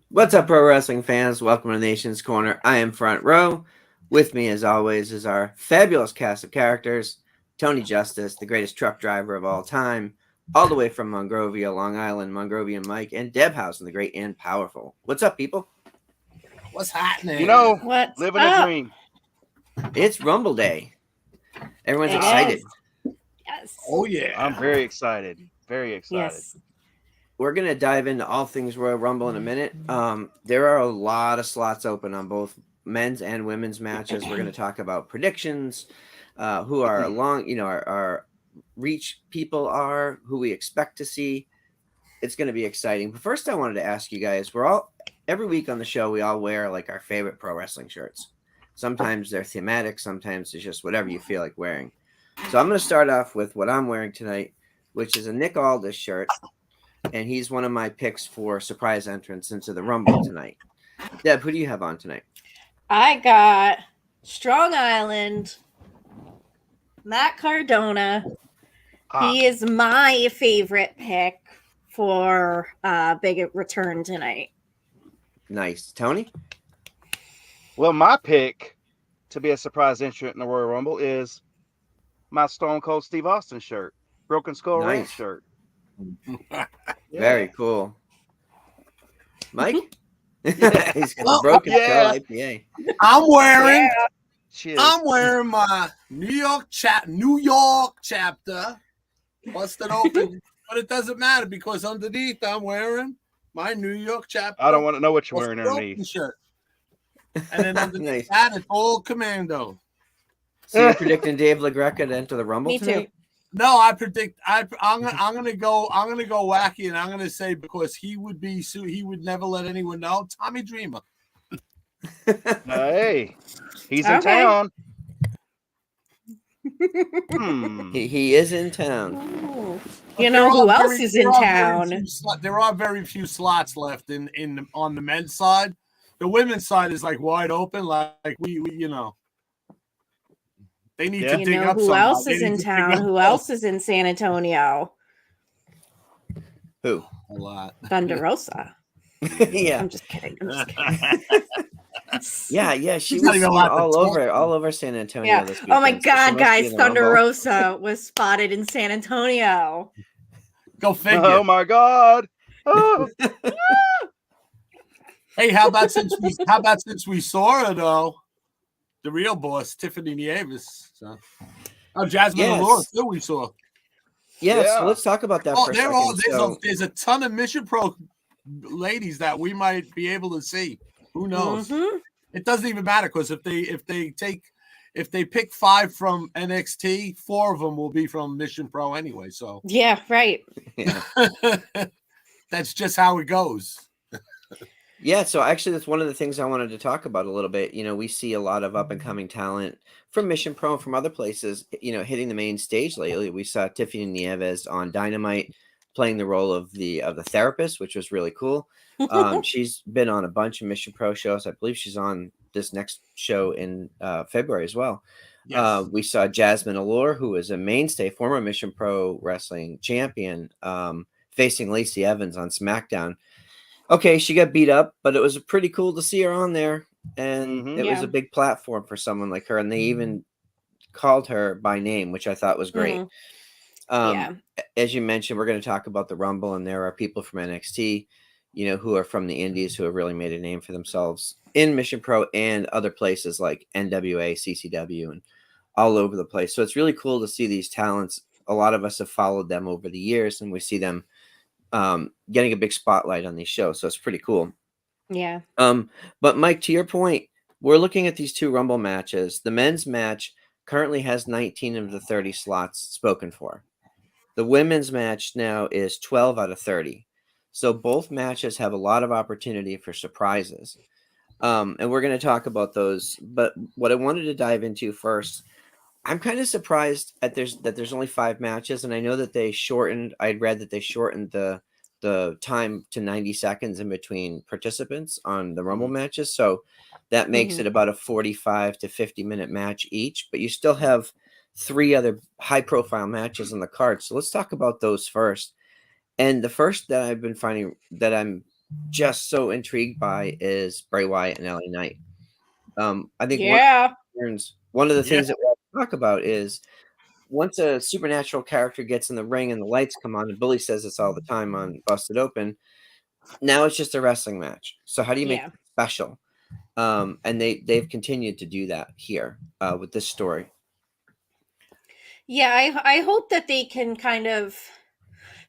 What's up, pro wrestling fans? Welcome to Nation's Corner. I am Front Row. With me, as always, is our fabulous cast of characters. Tony Justice, the greatest truck driver of all time, all the way from Monrovia, Long Island, Mongrovian Mike, and Debhausen, the great and powerful. What's up, people? What's happening? What's living up? a dream. It's Rumble Day. Everyone's It excited. is. Yes. Oh yeah. I'm very excited. Very excited. Yes. We're going to dive into all things Royal Rumble in a minute. There are a lot of slots open on both men's and women's matches. We're going to talk about predictions, who our our reach people are, who we expect to see. It's going to be exciting. But first, I wanted to ask you guys, every week on the show, we all wear like our favorite pro wrestling shirts. Sometimes they're thematic. Sometimes it's just whatever you feel like wearing. So I'm going to start off with what I'm wearing tonight, which is a Nick Aldis shirt. And he's one of my picks for surprise entrance into the Rumble tonight. Deb, who do you have on tonight? I got Strong Island, Matt Cardona. He is my favorite pick for big return tonight. Nice. Tony? Well, my pick to be a surprise entrant in the Royal Rumble is my Stone Cold Steve Austin shirt, Broken Skull Ranch shirt. Very cool. Mike? He's got the Broken Skull IPA. I'm wearing my New York chapter busted open, but it doesn't matter because underneath I'm wearing my New York chapter. I don't want to know what you're wearing underneath. Shirt. And then underneath that it's all commando. So you're predicting Dave LaGreca to enter the Rumble Me tonight? too. No, I'm gonna go wacky, and I'm gonna say because he would never let anyone know. Tommy Dreamer. Hey, he's in town. He is in town. Ooh. You know who else is in town? There are very few slots left on the men's side. The women's side is like wide open. Like we they need to dig up. Who else is in town? Who else is in San Antonio? Who? A lot. Thunder Rosa. Yeah. I'm just kidding. Yeah. She was all over San Antonio. Yeah. This Oh my weekend, God, guys! Thunder Rumble. Rosa was spotted in San Antonio. Go figure. Oh my God. Oh. Hey, how about since we saw her though? The real boss, Tiffany Nieves. So. Oh, Jasmine Allure too. We saw. Yeah, so let's talk about that for a second. There's a ton of Mission Pro ladies that we might be able to see. Who knows? Mm-hmm. It doesn't even matter because if they pick 5 from NXT, 4 of them will be from Mission Pro anyway. So yeah, right. Yeah. That's just how it goes. Yeah, so actually that's one of the things I wanted to talk about a little bit. We see a lot of up and coming talent from Mission Pro and from other places, hitting the main stage lately. We saw Tiffany Nieves on Dynamite playing the role of the therapist, which was really cool. She's been on a bunch of Mission Pro shows. I believe she's on this next show in February as well. Yes. We saw Jasmine Allure, who is a mainstay, former Mission Pro wrestling champion, facing Lacey Evans on SmackDown. Okay, she got beat up, but it was pretty cool to see her on there. And it was a big platform for someone like her. And they even called her by name, which I thought was great. As you mentioned, we're going to talk about the Rumble, and there are people from NXT, who are from the Indies who have really made a name for themselves in Mission Pro and other places like NWA, CCW, and all over the place. So it's really cool to see these talents. A lot of us have followed them over the years, and we see them getting a big spotlight on these shows. So it's pretty cool. Yeah. But Mike, to your point, we're looking at these 2 Rumble matches. The men's match currently has 19 of the 30 slots spoken for. The women's match now is 12 out of 30. So both matches have a lot of opportunity for surprises. And we're going to talk about those. But what I wanted to dive into first, I'm kind of surprised that there's only 5 matches, and I know that I'd read that they shortened the time to 90 seconds in between participants on the Rumble matches, so that makes it about a 45 to 50-minute match each. But you still have 3 other high-profile matches on the card, so let's talk about those first. And the first that I've been finding that I'm just so intrigued by is Bray Wyatt and LA Knight. I think Yeah. one of the things that we'll talk about is once a supernatural character gets in the ring and the lights come on, and Billy says this all the time on Busted Open, now it's just a wrestling match. So how do you make it special? And they've continued to do that here with this story. Yeah, I hope that they can kind of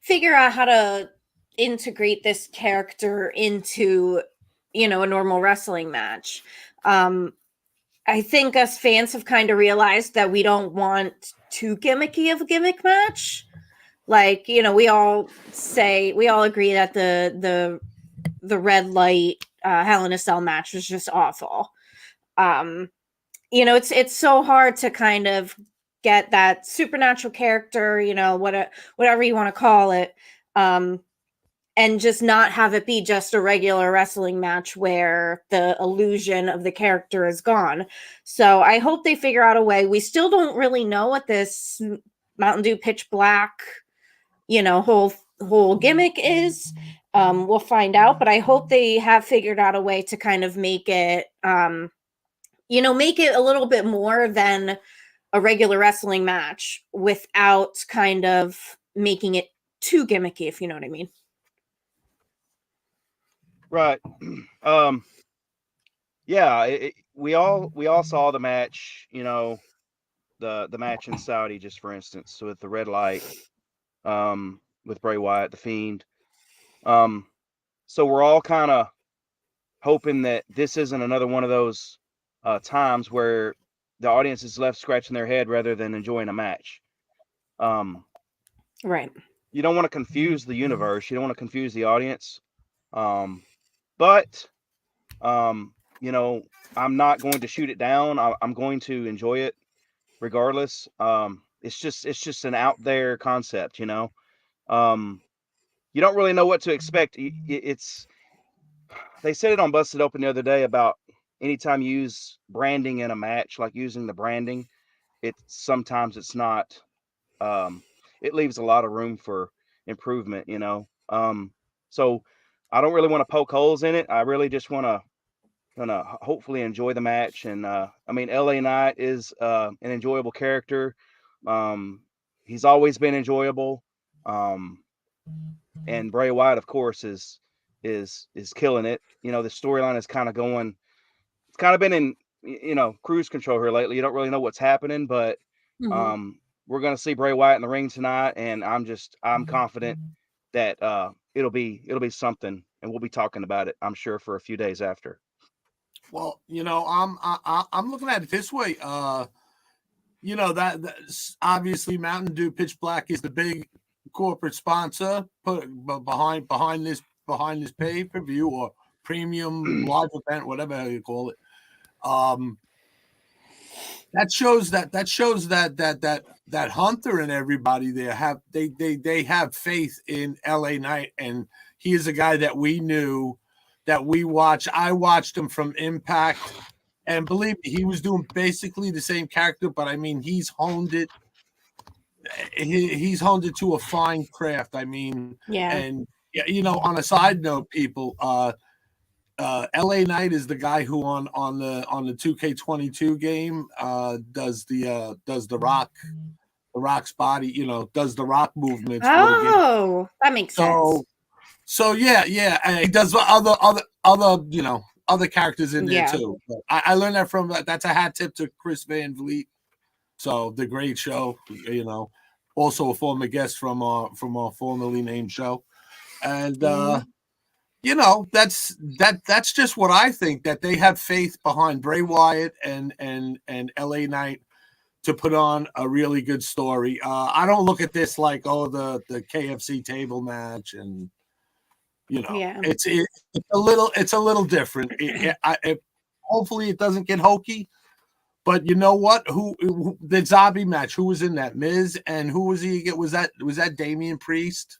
figure out how to integrate this character into, a normal wrestling match. I think us fans have kind of realized that we don't want too gimmicky of a gimmick match. Like, we all agree that the red light Hell in a Cell match was just awful. It's so hard to kind of get that supernatural character, whatever you want to call it, and just not have it be just a regular wrestling match where the illusion of the character is gone. So I hope they figure out a way. We still don't really know what this Mountain Dew Pitch Black, whole gimmick is. We'll find out, but I hope they have figured out a way to kind of make it, make it a little bit more than a regular wrestling match without kind of making it too gimmicky, if you know what I mean. Right. Yeah, we all saw the match, the match in Saudi, just for instance, with the red light, with Bray Wyatt, the Fiend. So we're all kind of hoping that this isn't another one of those times where the audience is left scratching their head rather than enjoying a match. Right. You don't want to confuse the universe. You don't want to confuse the audience. But I'm not going to shoot it down. I'm going to enjoy it regardless. It's just an out there concept, you don't really know what to expect. They said it on Busted Open the other day about anytime you use branding in a match, like using the branding, sometimes it's not, it leaves a lot of room for improvement, so I don't really want to poke holes in it. I really just want to hopefully enjoy the match. And LA Knight is an enjoyable character. He's always been enjoyable. And Bray Wyatt, of course, is killing it. The storyline is kind of going. It's kind of been in cruise control here lately. You don't really know what's happening, but we're gonna see Bray Wyatt in the ring tonight, and I'm confident that it'll be something, and we'll be talking about it, I'm sure, for a few days after. Well, I'm looking at it this way. That obviously Mountain Dew Pitch Black is the big corporate sponsor behind this pay-per-view or premium live event, whatever you call it. That shows that Hunter and everybody there have faith in LA Knight, and he is a guy that we knew, that we watch. I watched him from Impact, and believe me, he was doing basically the same character, but he's honed it. He's honed it to a fine craft. Yeah. And on a side note, people, LA Knight is the guy who on the 2K22 game does the Rock's body, does the Rock movements. Oh, that makes sense. So yeah, and he does other characters in there too. But I learned that from that's a hat tip to Chris Van Vliet. So the great show, also a former guest from our formerly named show, and that's just what I think, that they have faith behind Bray Wyatt and LA Knight to put on a really good story. I don't look at this like, the KFC table match, and it's a little different. Hopefully it doesn't get hokey. But you know what? Who the zombie match? Who was in that? Miz, and who was he? Was that Damian Priest?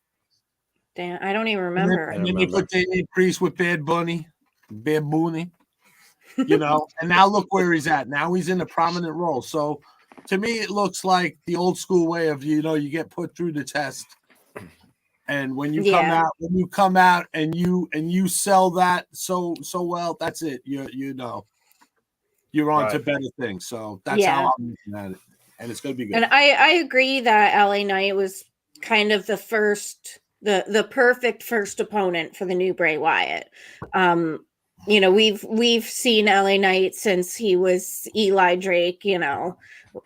Damn, I don't even remember. And then you put Damian Priest with Bad Bunny, and now look where he's at. Now he's in a prominent role. So to me, it looks like the old school way of, you get put through the test, And when you Yeah. come out and you sell that so well, that's it. You know, you're on to Right. better things. So that's Yeah. how I'm looking at it. And it's gonna be good. And I agree that LA Knight was kind of the first the perfect first opponent for the new Bray Wyatt. You know, we've seen LA Knight since he was Eli Drake, you know.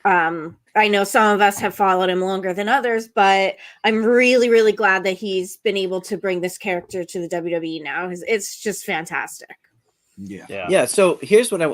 I know some of us have followed him longer than others, but I'm really, really glad that he's been able to bring this character to the WWE now. It's just fantastic. Yeah. So here's what I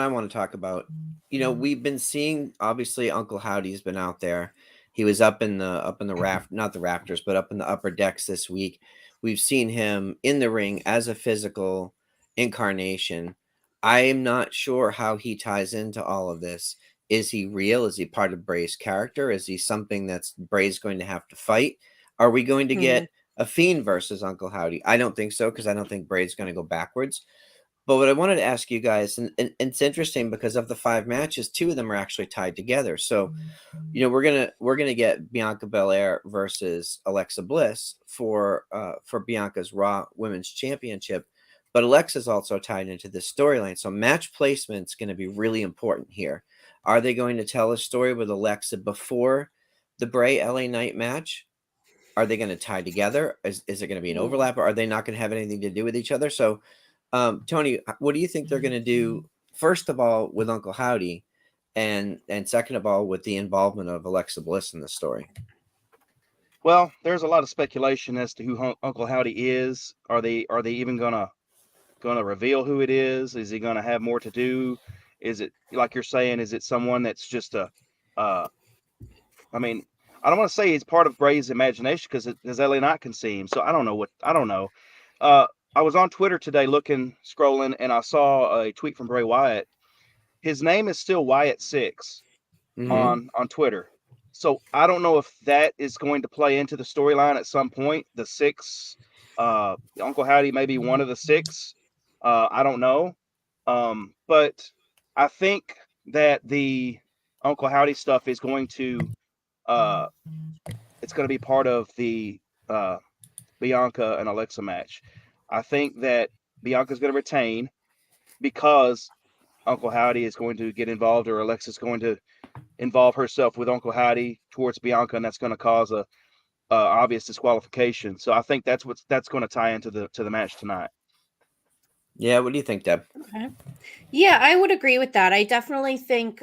want to talk about. You know, we've been seeing, obviously Uncle Howdy's been out there. He was up in the raft, not the rafters, but up in the upper decks this week. We've seen him in the ring as a physical incarnation. I am not sure how he ties into all of this. Is he real? Is he part of Bray's character? Is he something that's Bray's going to have to fight? Are we going to get a Fiend versus Uncle Howdy? I don't think so, because I don't think Bray's going to go backwards. But what I wanted to ask you guys, and it's interesting because of the 5 matches, 2 of them are actually tied together. So, you know, we're gonna get Bianca Belair versus Alexa Bliss for Bianca's Raw Women's Championship, but Alexa's also tied into this storyline. So match placement's going to be really important here. Are they going to tell a story with Alexa before the Bray LA Knight match? Are they going to tie together? Is it going to be an overlap, or are they not going to have anything to do with each other? So, Tony, what do you think they're going to do? First of all, with Uncle Howdy, and second of all, with the involvement of Alexa Bliss in the story. Well, there's a lot of speculation as to who Uncle Howdy is. Are they even gonna reveal who it is? Is he gonna have more to do? Is it, like you're saying, is it someone that's just a I mean, I don't want to say he's part of Bray's imagination because LA Knight can see him. So I don't know. I was on Twitter today scrolling, and I saw a tweet from Bray Wyatt. His name is still Wyatt6 on Twitter. So I don't know if that is going to play into the storyline at some point. The 6, Uncle Howdy may be one of the 6. I don't know. But I think that the Uncle Howdy stuff is going to it's going to be part of the Bianca and Alexa match. I think that Bianca's going to retain because Uncle Howdy is going to get involved, or Alexa's going to involve herself with Uncle Howdy towards Bianca, and that's going to cause a obvious disqualification. So I think that's going to tie into the match tonight. Yeah, what do you think, Deb? Okay. Yeah, I would agree with that. I definitely think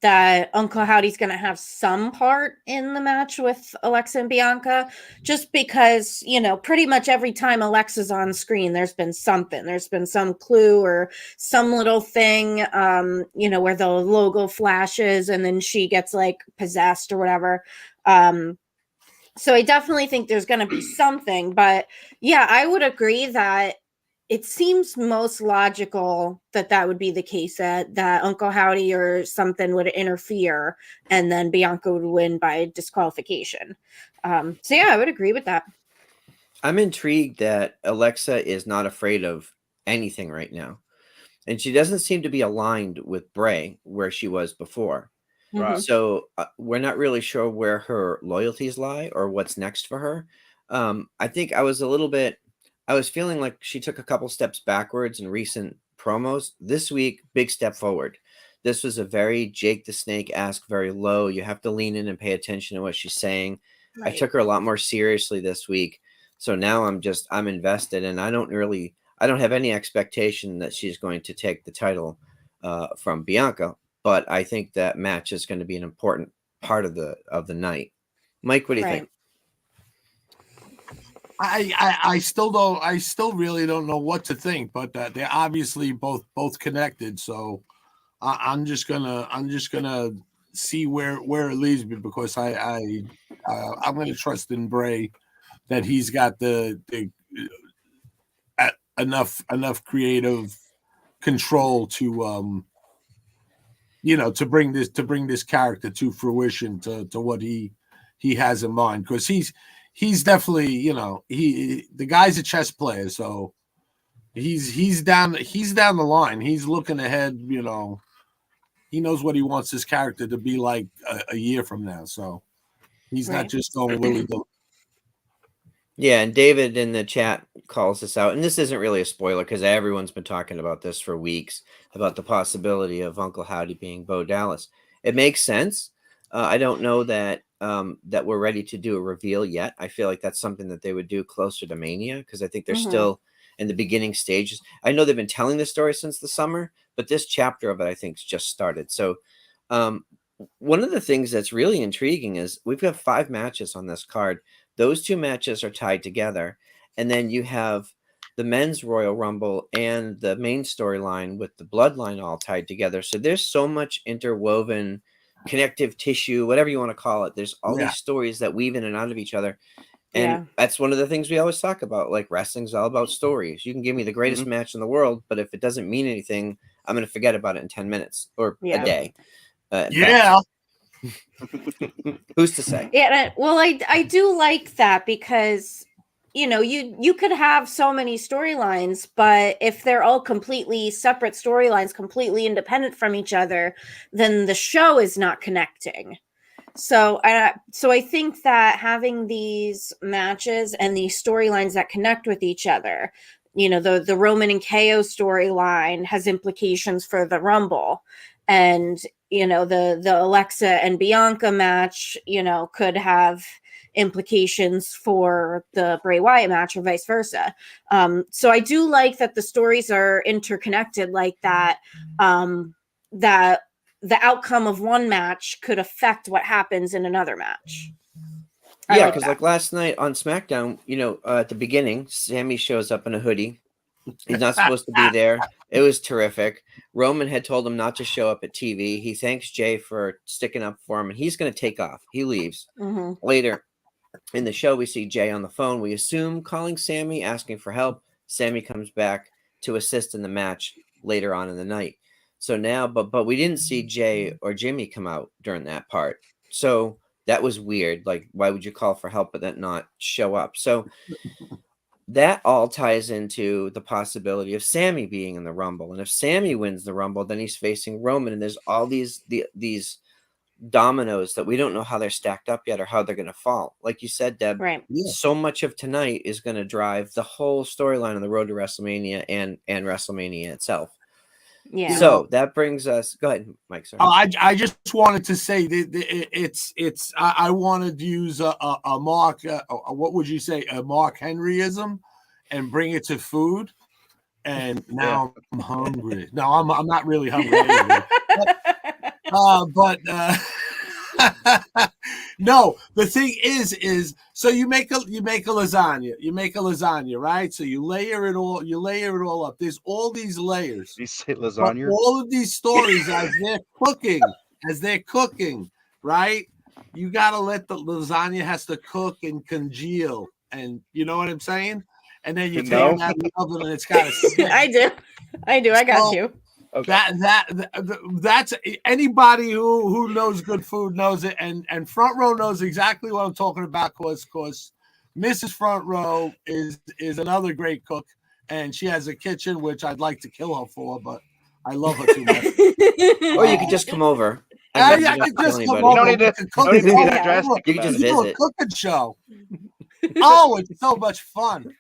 that Uncle Howdy's going to have some part in the match with Alexa and Bianca, just because, you know, pretty much every time Alexa's on screen, there's been something. There's been some clue or some little thing, you know, where the logo flashes and then she gets like possessed or whatever. So I definitely think there's going to be something. But yeah, I would agree that it seems most logical that would be the case, that Uncle Howdy or something would interfere and then Bianca would win by disqualification. So yeah, I would agree with that. I'm intrigued that Alexa is not afraid of anything right now. And she doesn't seem to be aligned with Bray where she was before. Right. So we're not really sure where her loyalties lie or what's next for her. I think I was feeling like she took a couple steps backwards in recent promos. This week, big step forward. This was a very Jake the Snake-esque, very low. You have to lean in and pay attention to what she's saying. Right. I took her a lot more seriously this week. So now I'm invested, and I don't have any expectation that she's going to take the title from Bianca, but I think that match is going to be an important part of the night. Mike, what do you think? I still really don't know what to think, but they're obviously both connected. So I'm just gonna see where it leads me, because I'm gonna trust in Bray that he's got the enough creative control to to bring this character to fruition, to what he has in mind, because he's definitely, the guy's a chess player, so he's down the line. He's looking ahead, he knows what he wants his character to be like a year from now. So he's not just going willy-nilly. Yeah, and David in the chat calls this out, and this isn't really a spoiler because everyone's been talking about this for weeks about the possibility of Uncle Howdy being Bo Dallas. It makes sense. I don't know that that we're ready to do a reveal yet. I feel like that's something that they would do closer to Mania because I think they're still in the beginning stages. I know they've been telling this story since the summer, but this chapter of it I think's just started. So, one of the things that's really intriguing is we've got 5 matches on this card. Those 2 matches are tied together, and then you have the men's Royal Rumble and the main storyline with the bloodline all tied together. So there's so much interwoven connective tissue, whatever you want to call it. There's all these stories that weave in and out of each other. And that's one of the things we always talk about. Like, wrestling's all about stories. You can give me the greatest match in the world, but if it doesn't mean anything, I'm going to forget about it in 10 minutes or a day. Who's to say? Yeah, well, I do like that because you could have so many storylines, but if they're all completely separate storylines, completely independent from each other, then the show is not connecting. So I think that having these matches and these storylines that connect with each other, the Roman and KO storyline has implications for the Rumble, and the Alexa and Bianca match, could have implications for the Bray Wyatt match or vice versa. So I do like that the stories are interconnected like that, that the outcome of one match could affect what happens in another match. Yeah, because like last night on SmackDown, at the beginning, Sammy shows up in a hoodie. He's not supposed to be there. It was terrific. Roman had told him not to show up at TV. He thanks Jay for sticking up for him, and he's going to take off. He leaves. Later in the show, we see Jay on the phone. We assume calling Sammy, asking for help. Sammy comes back to assist in the match later on in the night. So now, but we didn't see Jay or Jimmy come out during that part. So that was weird. Like, why would you call for help but then not show up? So that all ties into the possibility of Sammy being in the Rumble. And if Sammy wins the Rumble, then he's facing Roman. And there's all these dominoes that we don't know how they're stacked up yet or how they're going to fall. Like you said, Deb, so much of tonight is going to drive the whole storyline on the road to WrestleMania and WrestleMania itself. Yeah. So that brings us. Go ahead, Mike. Sorry. I just wanted to say that I wanted to use a Mark. What would you say? A Mark Henryism, and bring it to food. And now I'm hungry. No, I'm not really hungry. Anyway. No, the thing is so you make a lasagna, right? So you layer it all up. There's all these layers. You say lasagna? All of these stories as they're cooking, right? You gotta let the lasagna has to cook and congeal, and you know what I'm saying? And then you take it out of the oven and it's gotta sit. I do. I got you. Okay. That's anybody who knows good food knows it, and Front Row knows exactly what I'm talking about because Mrs. Front Row is another great cook, and she has a kitchen which I'd like to kill her for, but I love her too much. Or you could just come over. I could just come over. You don't need to be that drastic. You can just do visit. a cooking show. Oh, it's so much fun.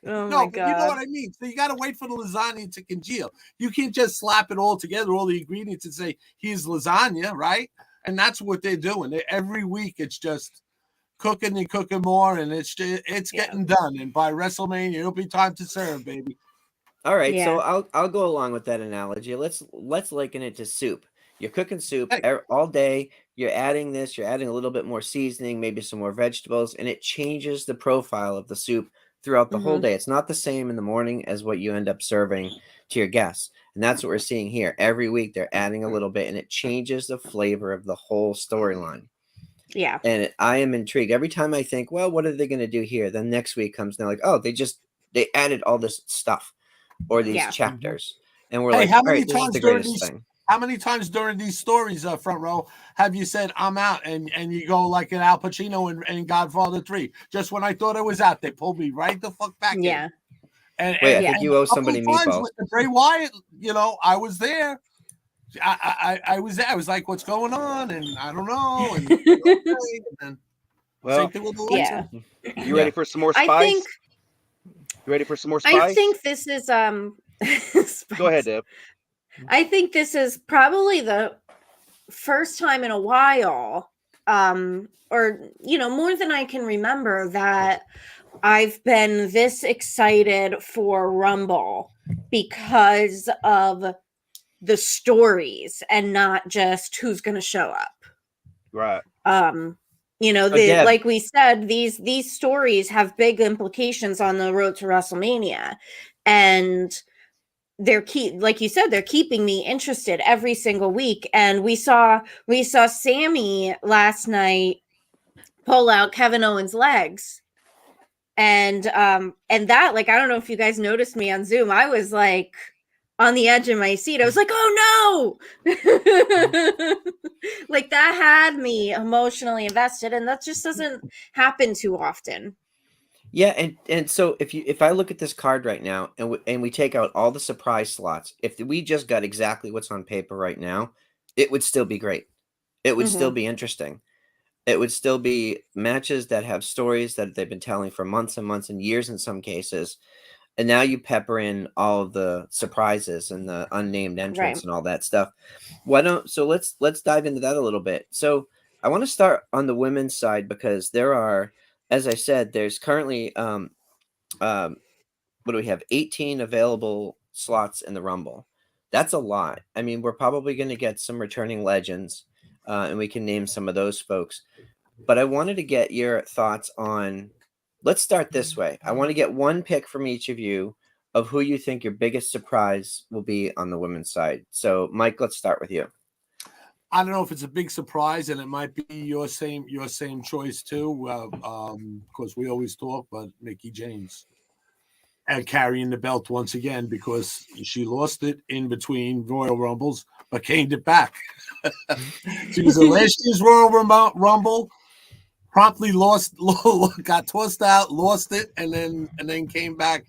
Oh no, my but God. you know what I mean. So you got to wait for the lasagna to congeal. You can't just slap it all together, all the ingredients, and say, here's lasagna, right? And that's what they're doing. Every week, it's just cooking and cooking more, and it's getting done. And by WrestleMania, it'll be time to serve, baby. All right, so I'll go along with that analogy. Let's liken it to soup. You're cooking soup all day. You're adding this. You're adding a little bit more seasoning, maybe some more vegetables, and it changes the profile of the soup throughout the whole day. It's not the same in the morning as what you end up serving to your guests. And that's what we're seeing here. Every week they're adding a little bit and it changes the flavor of the whole storyline. Yeah. And I am intrigued. Every time I think, well, what are they going to do here? Then next week comes now like, oh, they added all this stuff or these chapters. And we're like, all right, this is the greatest thing. How many times during these stories, Front Row, have you said, I'm out, and you go like an Al Pacino in Godfather 3? Just when I thought I was out, they pulled me right the fuck back in. And I think you owe somebody meatballs. With the Bray Wyatt, I was there. I was there. I was like, what's going on? And I don't know. And Well, Same thing with Alexa. Yeah. you ready for some more I spice? think You ready for some more I spice? think this is Go ahead, spice. Deb. I think this is probably the first time in a while, or more than I can remember, that I've been this excited for Rumble because of the stories and not just who's going to show up. Right. Deb, Like we said, these stories have big implications on the road to WrestleMania, and like you said, they're keeping me interested every single week. And we saw Sammy last night pull out Kevin Owens' legs, and that, like, I don't know if you guys noticed me on Zoom, I was like on the edge of my seat. I was like, oh no. Like, that had me emotionally invested, and that just doesn't happen too often. Yeah, and so if I look at this card right now and we take out all the surprise slots, if we just got exactly what's on paper right now, it would still be great. It would still be interesting. It would still be matches that have stories that they've been telling for months and months and years in some cases. And now you pepper in all of the surprises and the unnamed entrants Right. and all that stuff. Let's dive into that a little bit. So I want to start on the women's side because there are, as I said, there's currently what do we have? 18 available slots in the Rumble. That's a lot. I mean, we're probably going to get some returning legends, and we can name some of those folks. But I wanted to get your thoughts on. Let's start this way. I want to get one pick from each of you of who you think your biggest surprise will be on the women's side. So, Mike, let's start with you. I don't know if it's a big surprise, and it might be your same choice too. Of course, we always talk, but Mickie James and carrying the belt once again because she lost it in between Royal Rumbles, but gained it back. She was in last year's Royal Rumble, promptly lost, got tossed out, lost it, and then came back.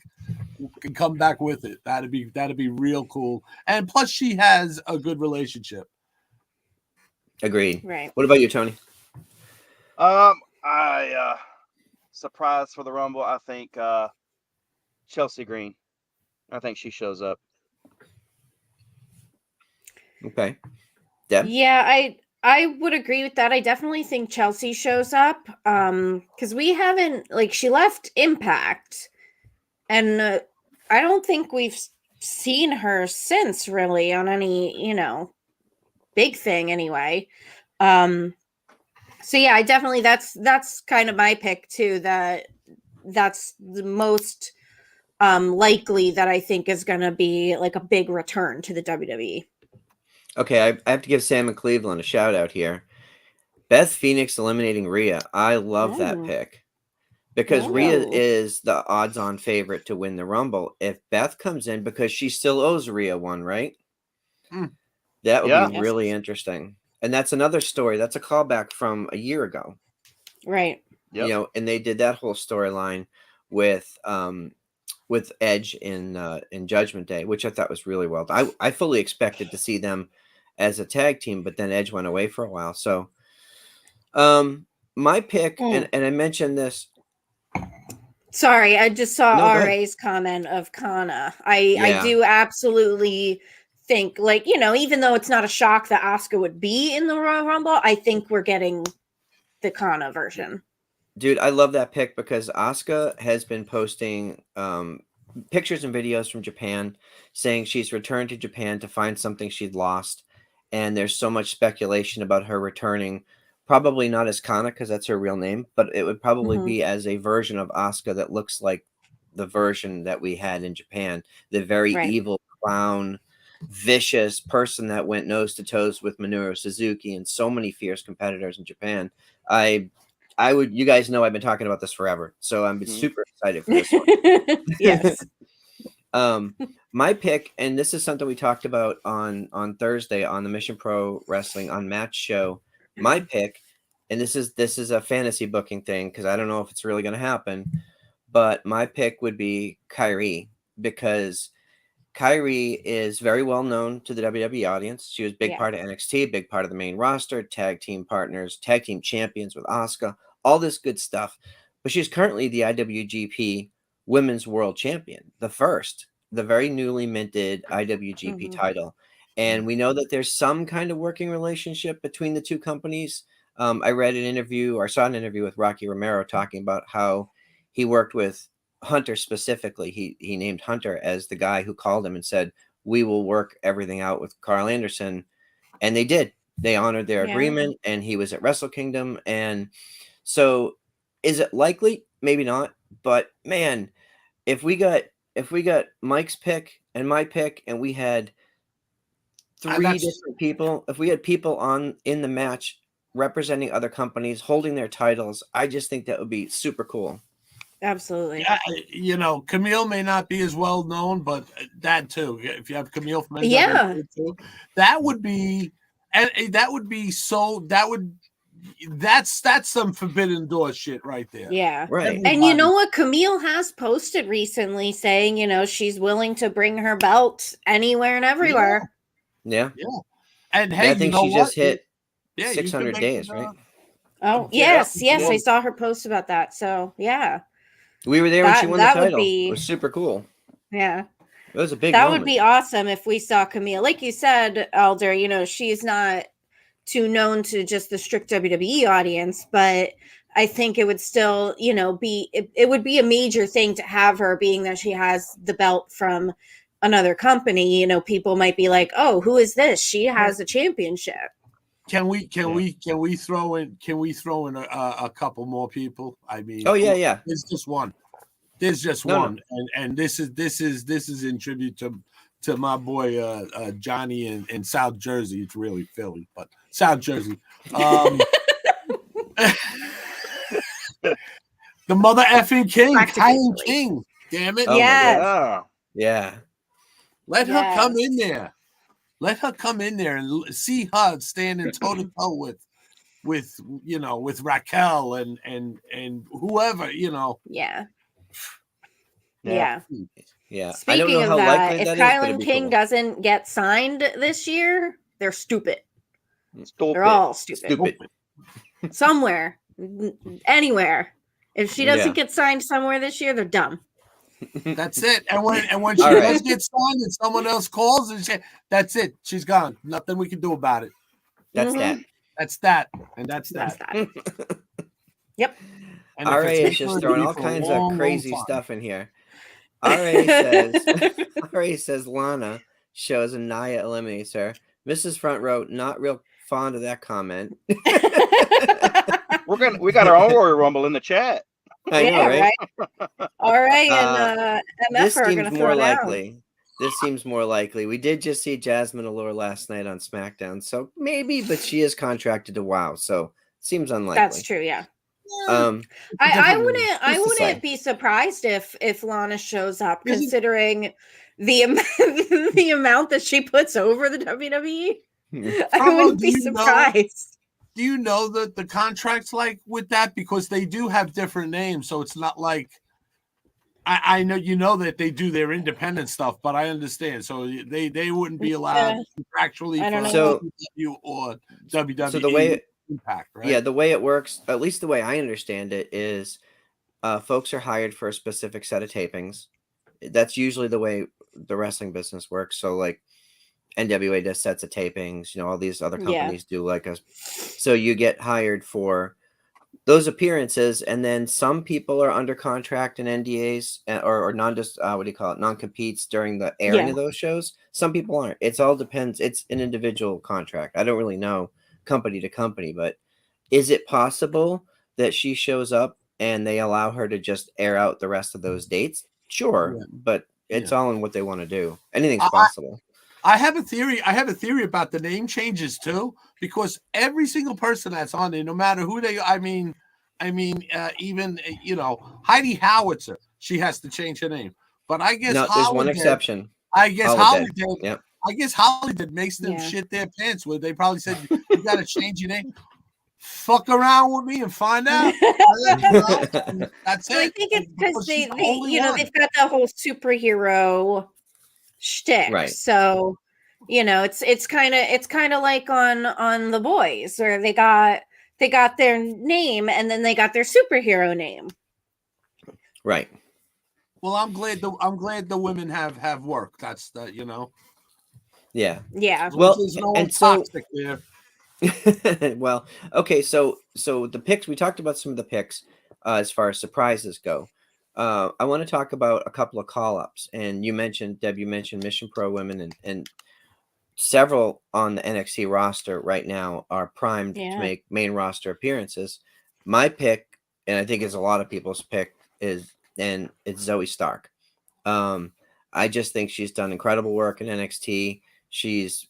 Can come back with it. That'd be real cool. And plus, she has a good relationship. Agreed. Right. What about you, Tony? I surprise for the Rumble. I think Chelsea Green. I think she shows up. Okay. Deb? Yeah, I would agree with that. I definitely think Chelsea shows up, because we haven't, like, she left Impact, and I don't think we've seen her since, really, on any big thing anyway. So yeah, I definitely, that's kind of my pick too. That's the most likely that I think is going to be like a big return to the WWE. Okay, I have to give Sam in Cleveland a shout out here. Beth Phoenix eliminating Rhea. I love that pick because Rhea is the odds-on favorite to win the Rumble. If Beth comes in, because she still owes Rhea one, right? That would be really interesting. And that's another story. That's a callback from a year ago. Right. Yep. And they did that whole storyline with Edge in Judgment Day, which I thought was really well done. I fully expected to see them as a tag team, but then Edge went away for a while. So my pick, and I mentioned this. Sorry, I just saw RA's comment of Kana. I do absolutely think, like, even though it's not a shock that Asuka would be in the Royal Rumble, I think we're getting the Kana version. Dude, I love that pick because Asuka has been posting pictures and videos from Japan saying she's returned to Japan to find something she'd lost. And there's so much speculation about her returning, probably not as Kana because that's her real name, but it would probably be as a version of Asuka that looks like the version that we had in Japan. The very evil clown, vicious person that went nose to toes with Minoru Suzuki and so many fierce competitors in Japan. You guys know I've been talking about this forever, so I'm super excited for this one. Yes. My pick, and this is something we talked about on Thursday on the Mission Pro Wrestling on Match Show. My pick, and this is a fantasy booking thing because I don't know if it's really going to happen, but my pick would be Kyrie because Kyrie is very well known to the WWE audience. She was a big part of NXT, big part of the main roster, tag team partners, tag team champions with Asuka, all this good stuff. But she's currently the IWGP Women's World Champion, the very newly minted IWGP title. And we know that there's some kind of working relationship between the two companies. I read an interview or saw an interview with Rocky Romero talking about how he worked with Hunter specifically. He named Hunter as the guy who called him and said, we will work everything out with Carl Anderson. And they did. They honored their agreement, and he was at Wrestle Kingdom. And so is it likely? Maybe not. But man, if we got Mike's pick and my pick, and we had three different people, if we had people in the match representing other companies holding their titles, I just think that would be super cool. Absolutely. You know, Camille may not be as well known, but that too. If you have Camille from NWA, Yeah, too, that would be, and that would be so. That's some forbidden door shit right there. yeah, Right. Everybody. And you know what? Camille has posted recently saying, you know, she's willing to bring her belt anywhere and everywhere. Yeah. And hey, I think you know she what? just hit Yeah, you 600 can days, make right? Oh, Yeah. yes, I saw her post about that. So yeah, We were there when she won the that would title. be- It was super cool. yeah. It was a big That moment. would be awesome if we saw Camille. Like you said, Elder, you know, she's not too known to just the strict WWE audience, but I think it would still, you know, it would be a major thing to have her, being that she has the belt from another company. You know, people might be like, oh, who is this? She has a championship. Can we throw in a couple more people? I mean, Oh yeah. There's just one. There's just one, and this is in tribute to my boy Johnny in South Jersey. It's really Philly, but South Jersey. The mother effing king, Kylie King. Damn it! Oh, Yes. Yeah. Let her come in there. Let her come in there and see her standing toe to toe with you know, with Raquel and whoever, you know. Yeah. Yeah. Speaking I don't know of how that, likely if that is, but Kylan it'd be King cool. doesn't get signed this year, they're stupid. Stupid. They're all stupid. Somewhere, anywhere. If she doesn't get signed somewhere this year, they're dumb. That's it. And when she does get signed and someone else calls, and that's it. She's gone. Nothing we can do about it. That's that. That's that. And that's that. Yep. And RA is just throwing all kinds of crazy stuff in here. RA says Lana shows and Nia eliminates her. Mrs. Front Row, not real fond of that comment. We got our own Royal Rumble in the chat. I know, right? All right, and MF this are seems going to more throw likely. down. This seems more likely. We did just see Jasmine Allure last night on SmackDown, so maybe, but she is contracted to WoW, so seems unlikely. That's true, yeah. I wouldn't be surprised if Lana shows up, considering the amount that she puts over the WWE. I wouldn't be surprised. Do you know that the contracts like with that, because they do have different names, so it's not like I know you know that they do their independent stuff, but I understand. So they wouldn't be allowed contractually for WWE or WWE. So the way Impact, right? Yeah, the way it works, at least the way I understand it, is folks are hired for a specific set of tapings. That's usually the way the wrestling business works. So like NWA does sets of tapings, you know, all these other companies do so you get hired for those appearances, and then some people are under contract and NDAs or non-competes during the airing of those shows. Some people aren't. It all depends. It's an individual contract. I don't really know company to company, but is it possible that she shows up and they allow her to just air out the rest of those dates? Sure, but it's all in what they want to do. Anything's possible. I have a theory. I have a theory about the name changes too, because every single person that's on there, no matter who they, even you know, Heidi Howitzer, she has to change her name. But I guess there's one exception. I guess Holly did. Yep. I guess Holly did makes them shit their pants. Where they probably said you got to change your name. Fuck around with me and find out. That's it. I think it's because they've got that whole superhero shtick, right? So you know, it's kind of like on The Boys, where they got they got their name and then they got their superhero name. Right. Well, I'm glad the women have work. That's the Yeah. Yeah. Well, there's no and one so toxic there. well, okay, so the picks, we talked about some of the picks as far as surprises go. I want to talk about a couple of call-ups, and you mentioned, Deb, you mentioned Mission Pro women, and several on the NXT roster right now are primed to make main roster appearances. My pick, and I think it's a lot of people's pick, it's Zoe Stark. I just think she's done incredible work in NXT. She's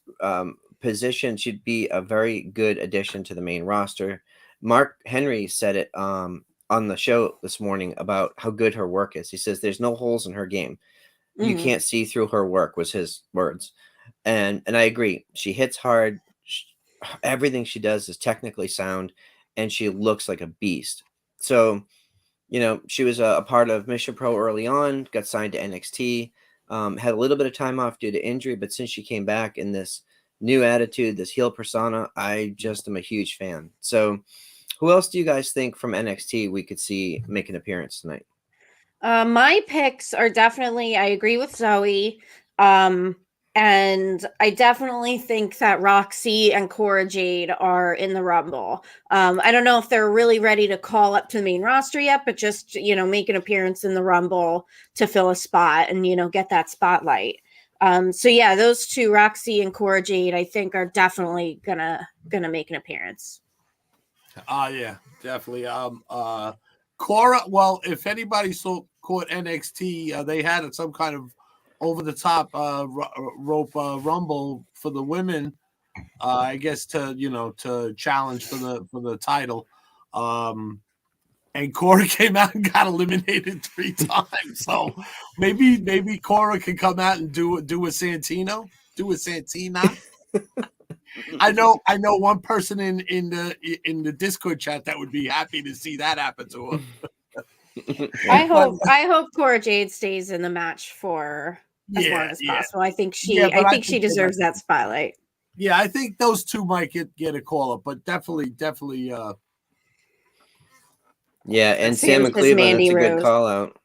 positioned, she'd be a very good addition to the main roster. Mark Henry said it on the show this morning about how good her work is. He says there's no holes in her game. You can't see through her work, was his words. And I agree. She hits hard. Everything she does is technically sound, and she looks like a beast. So, she was a part of Mission Pro early on, got signed to NXT, had a little bit of time off due to injury, but since she came back in this new attitude, this heel persona, I just am a huge fan. So who else do you guys think from NXT we could see make an appearance tonight? My picks are definitely, I agree with Zoe. And I definitely think that Roxy and Cora Jade are in the Rumble. I don't know if they're really ready to call up to the main roster yet, but just, make an appearance in the Rumble to fill a spot and, get that spotlight. So yeah, those two, Roxy and Cora Jade, I think are definitely gonna make an appearance. Yeah, definitely. Cora, well, if anybody caught NXT, they had some kind of over the top rope rumble for the women, I guess to challenge for the title. And Cora came out and got eliminated 3 times. So maybe Cora can come out and do a Santino, do a Santina. I know one person in the Discord chat that would be happy to see that happen to her. I hope Cora Jade stays in the match for as long as possible. I think she deserves that spotlight. Yeah, I think those two might get a call up, but definitely. Yeah, and Sam and Cleveland, that's a good call out.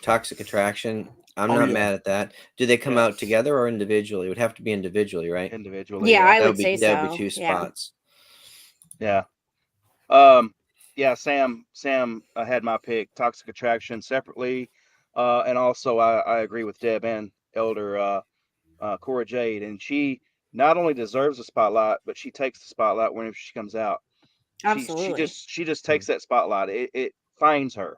Toxic Attraction. I'm not mad at that. Do they come out together or individually? It would have to be individually, right? Individually. Yeah, I would say so. That would be 2 spots. Yeah. Sam had my pick, Toxic Attraction, separately. And also I agree with Deb and Elder Cora Jade. And she not only deserves a spotlight, but she takes the spotlight whenever she comes out. Absolutely. She just takes that spotlight. It finds her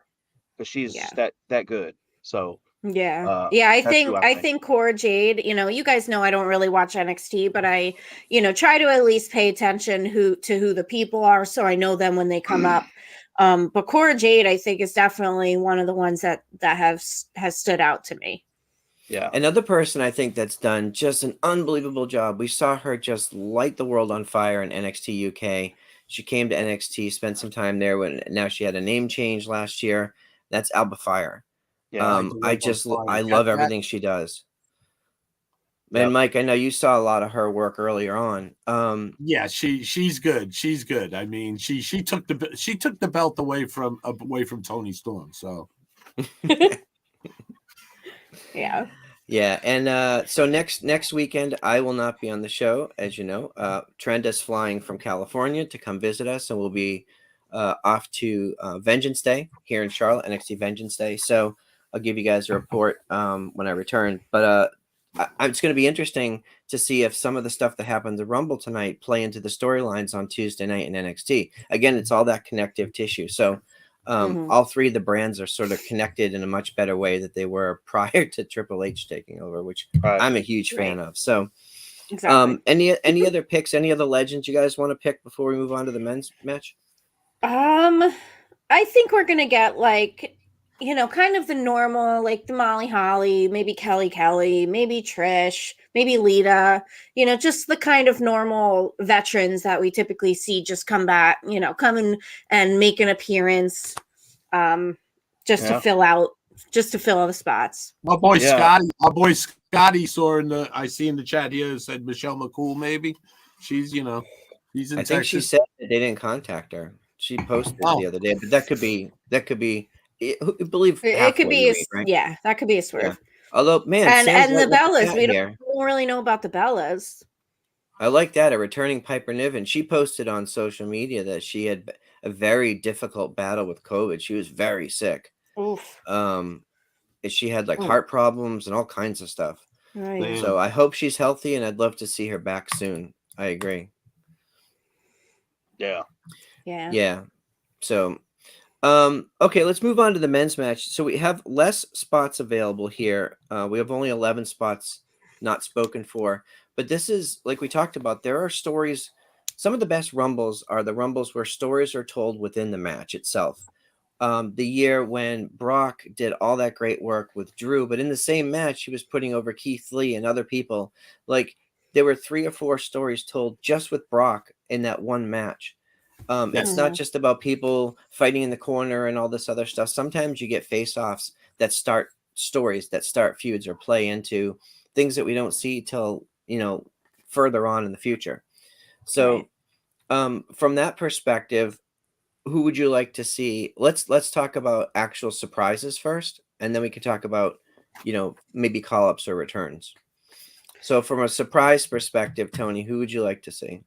because she's that good. So I think Cora Jade, you guys know I don't really watch NXT, but I, try to at least pay attention to who the people are, so I know them when they come up. But Cora Jade, I think, is definitely one of the ones that has stood out to me. Yeah. Another person I think that's done just an unbelievable job. We saw her just light the world on fire in NXT UK. She came to NXT, spent some time there. Now she had a name change last year. That's Alba Fire. Yeah, I love everything she does. And Mike, I know you saw a lot of her work earlier on. Yeah, she's good. She's good. I mean, she took the belt away from Toni Storm. So yeah. Yeah, and so next weekend I will not be on the show, as you know. Trend is flying from California to come visit us, and we'll be off to Vengeance Day here in Charlotte, NXT Vengeance Day. So I'll give you guys a report when I return. But it's going to be interesting to see if some of the stuff that happened to Rumble tonight play into the storylines on Tuesday night in NXT. Again, it's all that connective tissue. So all 3 of the brands are sort of connected in a much better way that they were prior to Triple H taking over, which I'm a huge fan of. So any other picks, any other legends you guys want to pick before we move on to the men's match? I think we're going to get kind of the normal, like the Molly Holly, maybe Kelly, maybe Trish, maybe Lita, just the kind of normal veterans that we typically see just come back, come in and make an appearance, just to fill all the spots. My boy Scotty saw I see in the chat here said Michelle McCool, maybe. She's, He's in I think she Texas. said that they didn't contact her. She posted Oh. the other day, but that could be. I believe It could halfway be you a read, right? yeah, that could be a swerve. Although, man, Sam's And the lighting up Bellas, chat we here. don't really know about the Bellas. I like that. A returning Piper Niven. She posted on social media that she had a very difficult battle with COVID. She was very sick. Oof. And she had like heart problems and all kinds of stuff. Right. Damn. So I hope she's healthy, and I'd love to see her back soon. I agree. Yeah. Yeah. Yeah. So, okay, let's move on to the men's match. So we have less spots available here. We have only 11 spots not spoken for, but this is like we talked about. There are stories. Some of the best rumbles are the rumbles where stories are told within the match itself. The year when Brock did all that great work with Drew, but in the same match, he was putting over Keith Lee and other people. Like there were 3 or 4 stories told just with Brock in that one match. It's not just about people fighting in the corner and all this other stuff. Sometimes you get face-offs that start stories, that start feuds or play into things that we don't see till, further on in the future. So, from that perspective, who would you like to see? Let's talk about actual surprises first, and then we can talk about, maybe call-ups or returns. So from a surprise perspective, Tony, who would you like to see?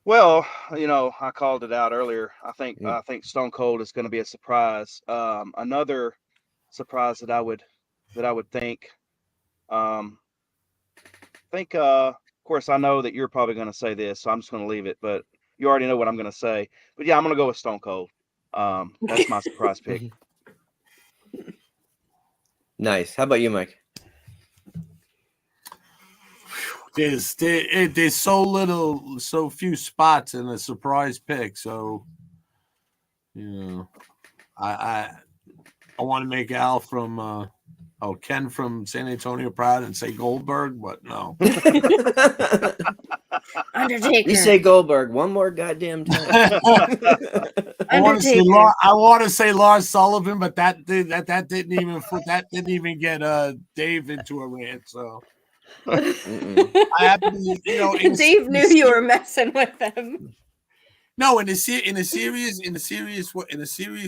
Well, I called it out earlier. I think Stone Cold is going to be a surprise. Another surprise that I would think. Of course, I know that you're probably going to say this, so I'm just going to leave it. But you already know what I'm going to say. But yeah, I'm going to go with Stone Cold. That's my surprise pick. Nice. How about you, Mike? There's so few spots in a surprise pick. So, I want to make Al from Ken from San Antonio proud and say Goldberg, but no. Undertaker. You say Goldberg one more goddamn time. I want to say Lars Sullivan, but that didn't even get Dave into a rant. So I have to, Dave knew you were messing with him. No, in a serious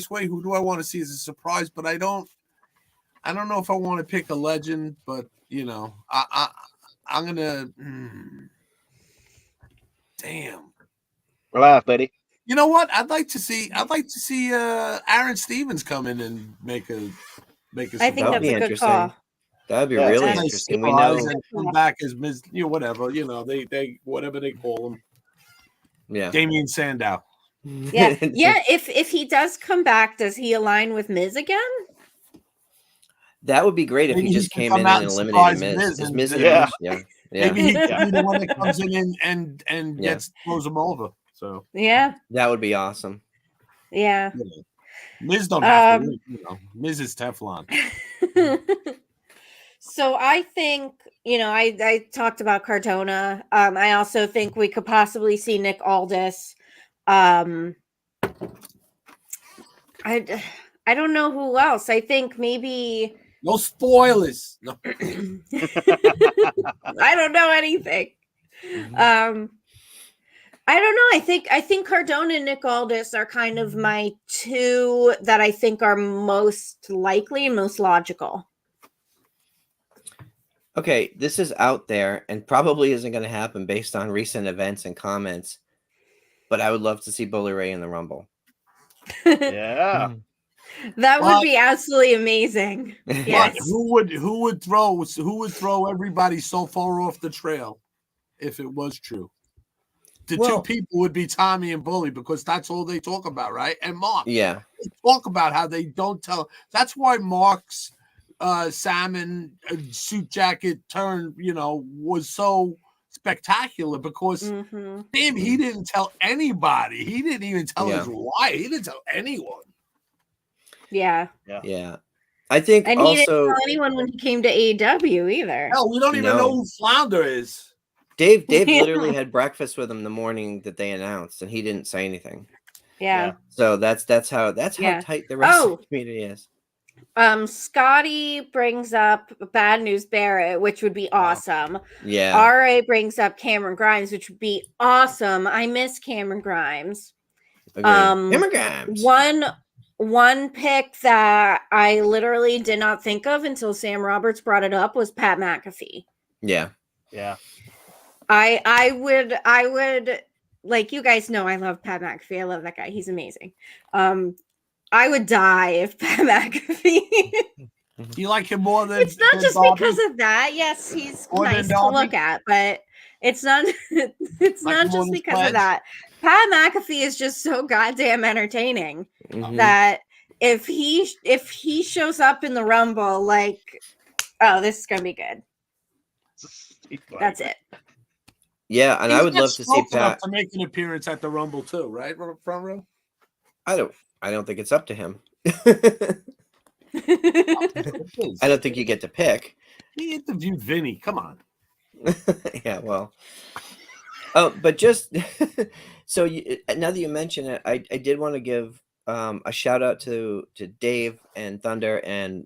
way, who do I want to see as a surprise? But I don't know if I want to pick a legend, but I'm gonna. Damn. Relax, buddy. You know what? I'd like to see Aaron Stevens come in and make a. I think that's a good call. That'd be really interesting. We know come back as Ms. Whatever they whatever they call him. Yeah, Damien Sandow. Yeah. If he does come back, does he align with Miz again? That would be great if he just came in and eliminated Miz. Yeah. Yeah. Maybe he could be the one that comes in and throws him over. So yeah, that would be awesome. Yeah. Miz don't have to. Miz is Teflon. So I think I talked about Cardona. I also think we could possibly see Nick Aldis. I don't know who else. I think maybe. No spoilers. No. I don't know anything. I don't know. I think Cardona and Nick Aldis are kind of my two that I think are most likely and most logical. Okay, this is out there and probably isn't going to happen based on recent events and comments, but I would love to see Bully Ray in the Rumble. Yeah. That would be absolutely amazing. Yes. Who would throw everybody so far off the trail if it was true? The two people would be Tommy and Bully because that's all they talk about, right? And Mark. Yeah. They talk about how they don't tell. That's why Mark's salmon suit jacket turn, was so spectacular because damn, he didn't tell anybody. He didn't even tell his wife. He didn't tell anyone. Yeah. I think and also he didn't tell anyone when he came to AEW either. Hell, we don't even know who Flounder is. Dave literally had breakfast with him the morning that they announced, and he didn't say anything. Yeah. So that's how tight the wrestling community is. Scotty brings up Bad News Barrett, which would be awesome. Yeah. RA brings up Cameron Grimes, which would be awesome. I miss Cameron Grimes. Agreed. Cameron Grimes. One pick that I literally did not think of until Sam Roberts brought it up was Pat McAfee. Yeah. Yeah. I would, like, you guys know I love Pat McAfee. I love that guy. He's amazing. I would die if Pat McAfee. You like him more than It's not just Darby? because of that. Yes, he's More than nice to Darby? look at, but it's not it's Like not him on just his because pledge? of that. Pat McAfee is just so goddamn entertaining Mhm. that if he shows up in the Rumble, like, oh, this is gonna be good. That's it. Yeah, and I would love to see Close enough Pat. to make an appearance at the Rumble too, right? Front row. I don't think it's up to him. It I is. don't think you get to pick. He interviewed Vinny. Come on. Yeah, well. Oh, but just so now that you mention it, I did want to give a shout out to Dave and Thunder and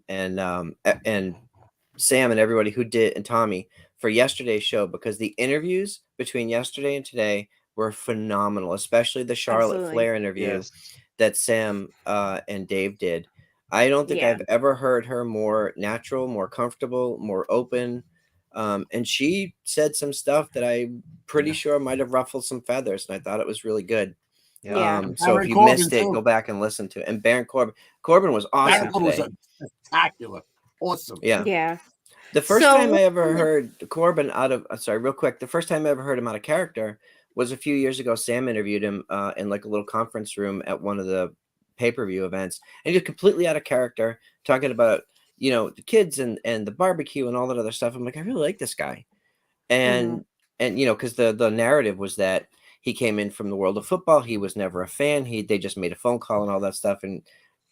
Sam and everybody who did, and Tommy, for yesterday's show, because the interviews between yesterday and today were phenomenal, especially the Charlotte Absolutely. Flair interview Yes. that Sam and Dave did. I don't think Yeah. I've ever heard her more natural, more comfortable, more open. And she said some stuff that I'm pretty sure might have ruffled some feathers, and I thought it was really good. Yeah. So Baron if you Corbin, missed it, too. go back and listen to it. And Baron Corbin was awesome Baron Corbin was today. spectacular. Awesome. Yeah. Yeah. The first So- time I ever heard Corbin out of real quick, the first time I ever heard him out of character was a few years ago. Sam interviewed him in like a little conference room at one of the pay-per-view events, and he was completely out of character, talking about, you know, the kids and the barbecue and all that other stuff. I'm like, I really like this guy. And you know, because the narrative was that he came in from the world of football, he was never a fan, they just made a phone call and all that stuff. And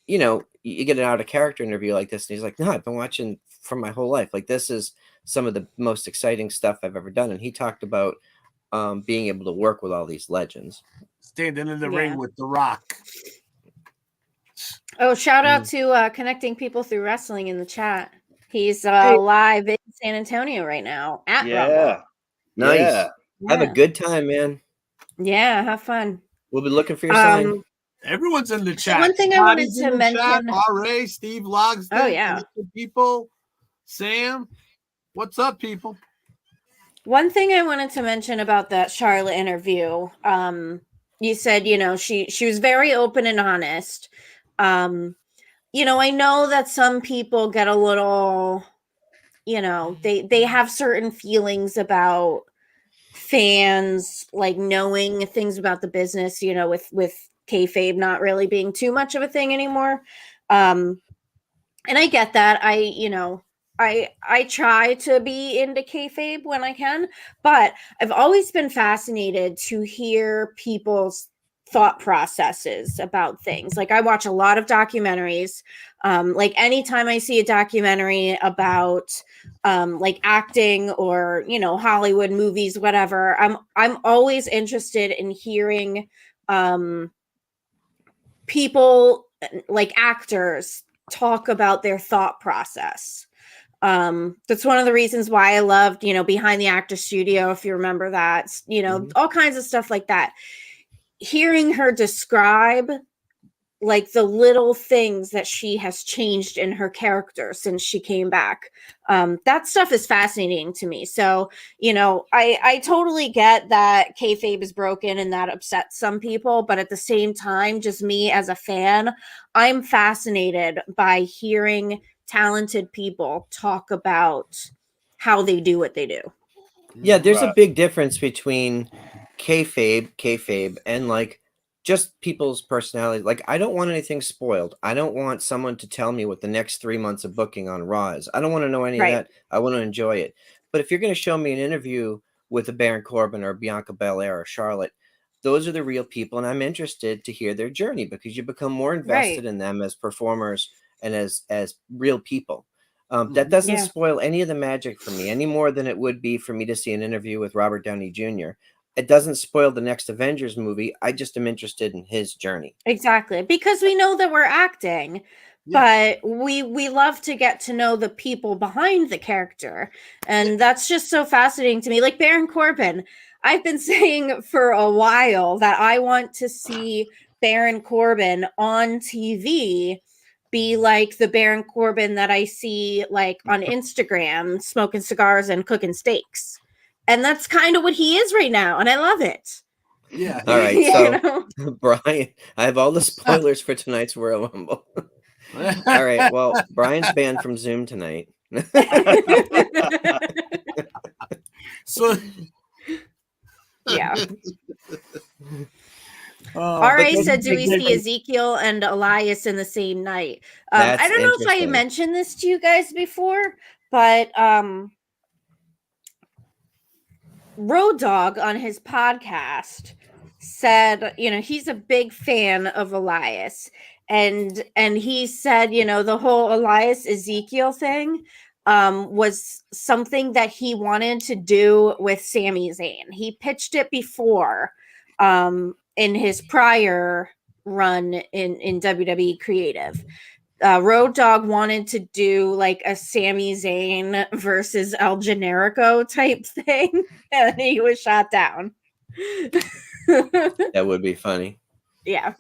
you know, you get an out of character interview like this, and he's like, no, I've been watching for my whole life. Like, this is some of the most exciting stuff I've ever done. And he talked about being able to work with all these legends. Standing in the Yeah. ring with The Rock. Oh, shout out to Connecting People Through Wrestling in the chat. He's live in San Antonio right now at Yeah. Rumble. Nice. Yeah. Have a good time, man. Yeah, have fun. We'll be looking for your sign. Everyone's in the So chat. one thing I wanted Scotty's in to the chat. mention- RA, Steve Logsdon. Oh, yeah. Connected People. Sam. What's up, people? One thing I wanted to mention about that Charlotte interview, you said, you know, she was very open and honest. You know, I know that some people get a little, you know, they have certain feelings about fans, like knowing things about the business, you know, with kayfabe not really being too much of a thing anymore. And I get that. I try to be into kayfabe when I can, but I've always been fascinated to hear people's thought processes about things. Like, I watch a lot of documentaries. Like, anytime I see a documentary about like acting or, you know, Hollywood movies, whatever, I'm always interested in hearing people, like actors, talk about their thought process. That's one of the reasons why I loved, you know, Behind the Actor Studio, if you remember that, you know, all kinds of stuff like that. Hearing her describe like the little things that she has changed in her character since she came back. That stuff is fascinating to me. So, you know, I totally get that kayfabe is broken and that upsets some people, but at the same time, just me as a fan, I'm fascinated by hearing talented people talk about how they do what they do. Yeah, there's a Right. big difference between kayfabe, and like just people's personality. Like, I don't want anything spoiled. I don't want someone to tell me what the next 3 months of booking on Raw is. I don't want to know any Right. of that. I want to enjoy it. But if you're going to show me an interview with a Baron Corbin or Bianca Belair or Charlotte, those are the real people, and I'm interested to hear their journey, because you become more invested in them as performers and as real people. That doesn't Yeah. spoil any of the magic for me, any more than it would be for me to see an interview with Robert Downey Jr. It doesn't spoil the next Avengers movie. I just am interested in his journey. Exactly. Because we know that we're acting, but we love to get to know the people behind the character, and that's just so fascinating to me. Like Baron Corbin, I've been saying for a while that I want to see Baron Corbin on TV be like the Baron Corbin that I see like on Instagram smoking cigars and cooking steaks. And that's kind of what he is right now, and I love it. Yeah. All right, You so know? Brian, I have all the spoilers for tonight's Royal Rumble. All right, well, Brian's banned from Zoom tonight. So Yeah. but RA then said, do we they- see Ezekiel and Elias in the same night? I That's don't know if I interesting. mentioned this to you guys before, but Road Dogg on his podcast said, you know, he's a big fan of Elias. And he said, you know, the whole Elias Ezekiel thing was something that he wanted to do with Sami Zayn. He pitched it before in his prior run in WWE Creative. Road Dogg wanted to do like a Sami Zayn versus El Generico type thing, and he was shot down. That would be funny. Yeah.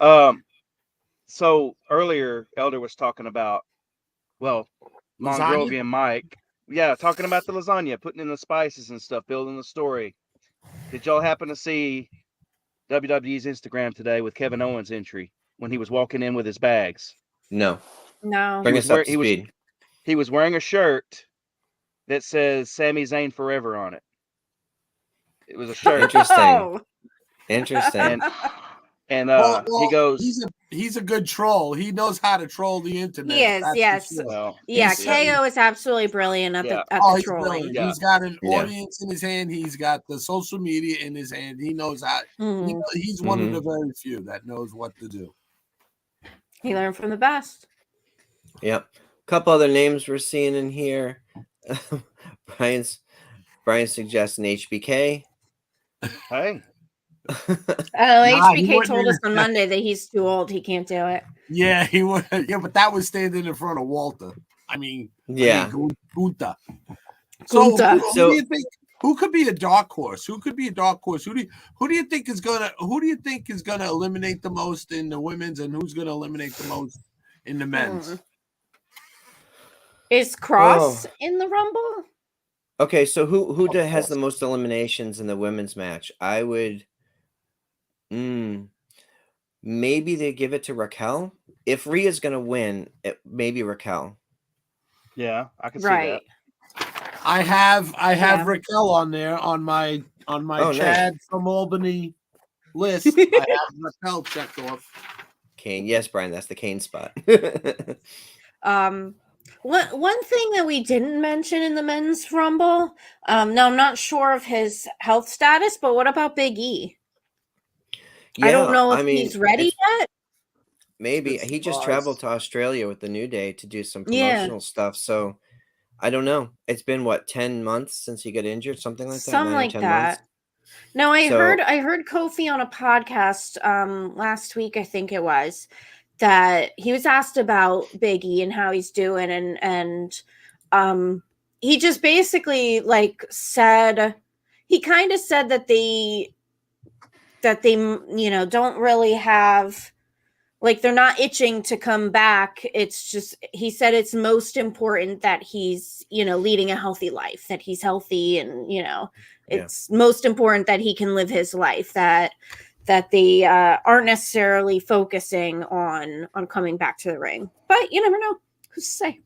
So earlier, Elder was talking about, well, Lasagna? Mongrovian Mike. Yeah, talking about the lasagna, putting in the spices and stuff, building the story. Did y'all happen to see WWE's Instagram today with Kevin Owens' entry when he was walking in with his bags? No, No. bring He us was up wear- to he was- speed. He was wearing a shirt that says Sami Zayn Forever on it. It was a shirt. Interesting. Oh. Interesting. And Well, he goes, he's a good troll. He knows how to troll the internet. He is, that's for yes. sure. well, Yeah, He's- KO is absolutely brilliant at Yeah. the Oh, he's trolling. brilliant. Yeah. He's got an Yeah. audience in his hand. He's got the social media in his hand. He knows how. Mhm. He's one of the very few that knows what to do. He learned from the best. Yep. A couple other names we're seeing in here. Brian's suggesting HBK. hey, HBK he wouldn't told us even- on Monday that he's too old. He can't do it. Yeah, he would. Yeah, but that was standing in front of Walter. I mean, Yeah. Gunta. So, Gunta. who do you think? Who could be a dark horse? Who could be a dark horse? Who do you think is gonna eliminate the most in the women's, and who's gonna eliminate the most in the men's? Is Cross in the Rumble? Okay, so who has the most eliminations in the women's match? I would maybe they give it to Raquel. If Rhea's gonna win, maybe Raquel. yeah, I can see Right. that. I have Yeah. Raquel on there on my Nice. Chad from Albany list. I have Raquel checked off. Kane, yes, Brian, that's the Kane spot. One thing that we didn't mention in the men's Rumble. Now I'm not sure of his health status, but what about Big E? I don't know if he's ready yet. Maybe Good he just surprise. traveled to Australia with the New Day to do some Yeah. promotional stuff. So I don't know. It's been what 10 months since he got injured, something like that. Something 9 or like 10 that. months. No, I So- heard Kofi on a podcast last week, I think it was, that he was asked about Biggie and how he's doing, and he just basically like said, he kind of said that they don't really have, like, they're not itching to come back. It's just, he said it's most important that he's, leading a healthy life, that he's healthy, and it's most important that he can live his life, that they aren't necessarily focusing on coming back to the ring. But you never know. Who's to say?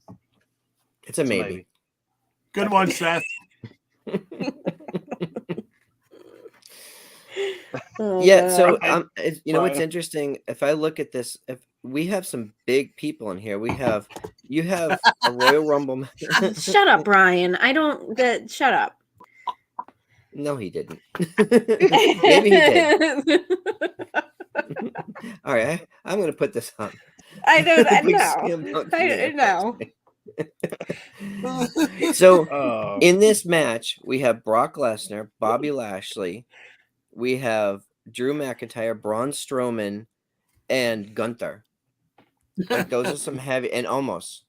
It's a maybe. Good one, Seth. Yeah, so Okay. what's Brian. interesting, if I look at this, if we have some big people in here. You have a Royal Rumble. Shut up, Brian. Shut up. No, he didn't. Maybe he did. All right, I'm going to put this on. I don't Big know. CM Punk I know. So Oh, in this match, we have Brock Lesnar, Bobby Lashley, we have Drew McIntyre, Braun Strowman, and Gunther. Like those are some heavy and almost.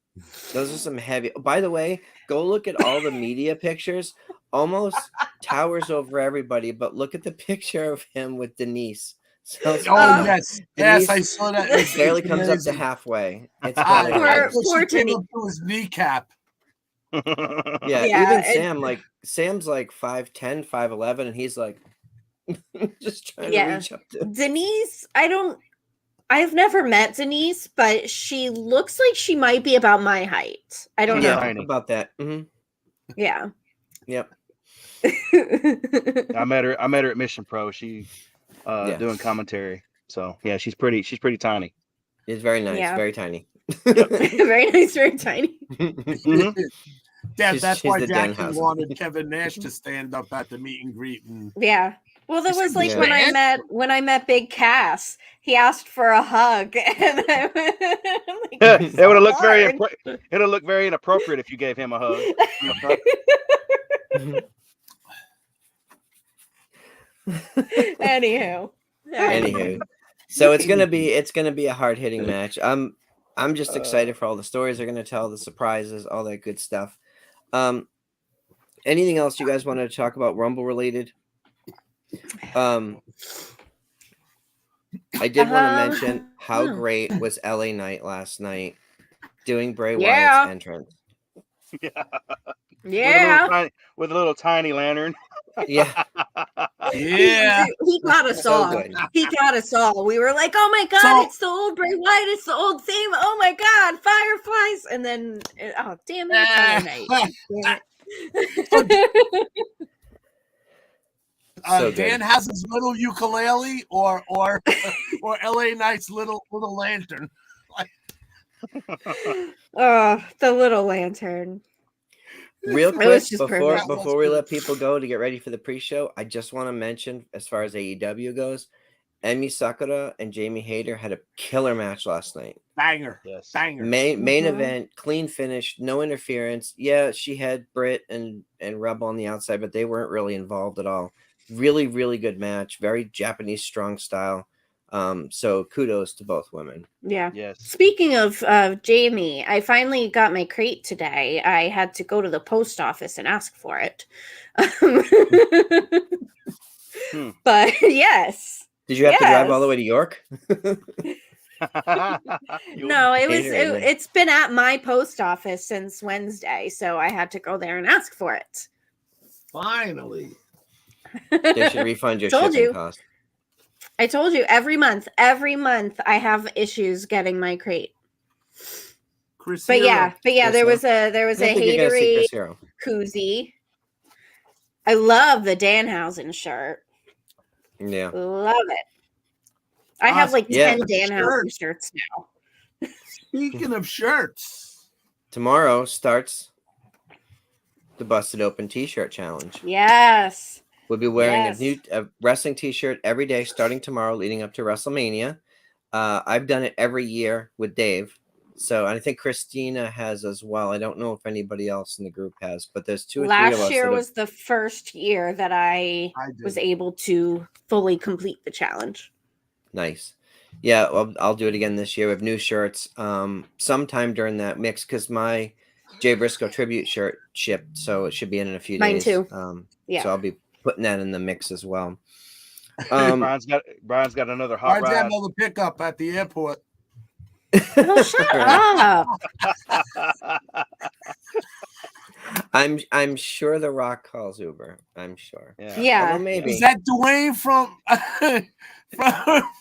Those are some heavy. By the way, go look at all the media pictures. Almost towers over everybody, but look at the picture of him with Denise. Oh Denise yes, I saw that. barely comes up to halfway. It's I hilarious. thought Poor she came Denise. up to his kneecap. Yeah, Yeah, even it- Sam, like Sam's like 5'10", 5'11", and he's like just trying to Yeah. reach up to. Denise, I've never met Denise, but she looks like she might be about my height. I don't Yeah, know. Tiny. about that. Mm-hmm. Yeah. Yep. I met her at Mission Pro. She Yeah. doing commentary. So yeah, she's pretty tiny. It's very nice, Yeah. very tiny. Very nice, very tiny. Mhm. That's She's why the Jackie Debhausen. wanted Kevin Nash to stand up at the meet and greet. And Yeah. Well, that She was said, like Yeah. when I met Big Cass. He asked for a hug, and I'm like, It would have looked very Lord. it'll look very inappropriate if you gave him a hug from the front. Anywho. So it's gonna be a hard hitting match. I'm just excited for all the stories they're gonna tell, the surprises, all that good stuff. Anything else you guys wanted to talk about Rumble related? I did want to mention how great was LA Knight last night doing Bray Yeah. Wyatt's entrance. Yeah. With a little tiny lantern. Yeah, yeah, He got us so all. good. He got us all. We were like, "Oh my god, So- it's the old Bray Wyatt. It's the old theme. Oh my god, fireflies!" And then, oh damn it, it's LA Knight. So Dan good. has his little ukulele, or LA Knight's little lantern. Oh, the little lantern. Real It quick was just before perfect. before we let people go to get ready for the pre-show, I just want to mention as far as AEW goes, Emi Sakura and Jamie Hayter had a killer match last night. Banger, Yes. banger. Main Mhm. event, clean finish, no interference. Yeah, she had Britt and Rebel on the outside, but they weren't really involved at all. Really, really good match. Very Japanese strong style. So kudos to both women. Yeah. Yes. Speaking of Jamie, I finally got my crate today. I had to go to the post office and ask for it. But yes. Did you have to drive all the Yes. way to York? No, Catering. it's been at my post office since Wednesday, so I had to go there and ask for it. Finally, They should refund your Told shipping you. cost. I told you every month I have issues getting my crate. Chris. But Hero. yeah, there was I a don't think you're gonna see hatery Chris Hero. koozie. I love the Debhausen shirt. Yeah. Love it. I have like yeah. 10 Debhausen shirts now. Speaking of shirts, Tomorrow starts the Busted Open T-shirt challenge. Yes. We'll be wearing Yes. a wrestling T-shirt every day starting tomorrow, leading up to WrestleMania. I've done it every year with Dave, so I think Christina has as well. I don't know if anybody else in the group has, but there's 2 or 3 of us. Last year that have- was the first year that I did. was able to fully complete the challenge. Nice. Yeah, well, I'll do it again this year with new shirts. Sometime during that mix, because my Jay Briscoe tribute shirt shipped, so it should be in a few Mine days. too. So I'll be putting that in the mix as well. Brian's got another hot Brian's got ride. another pickup at the airport. Oh, shut up. I'm sure The Rock calls Uber. I'm sure. Yeah. Although maybe Is that Dwayne from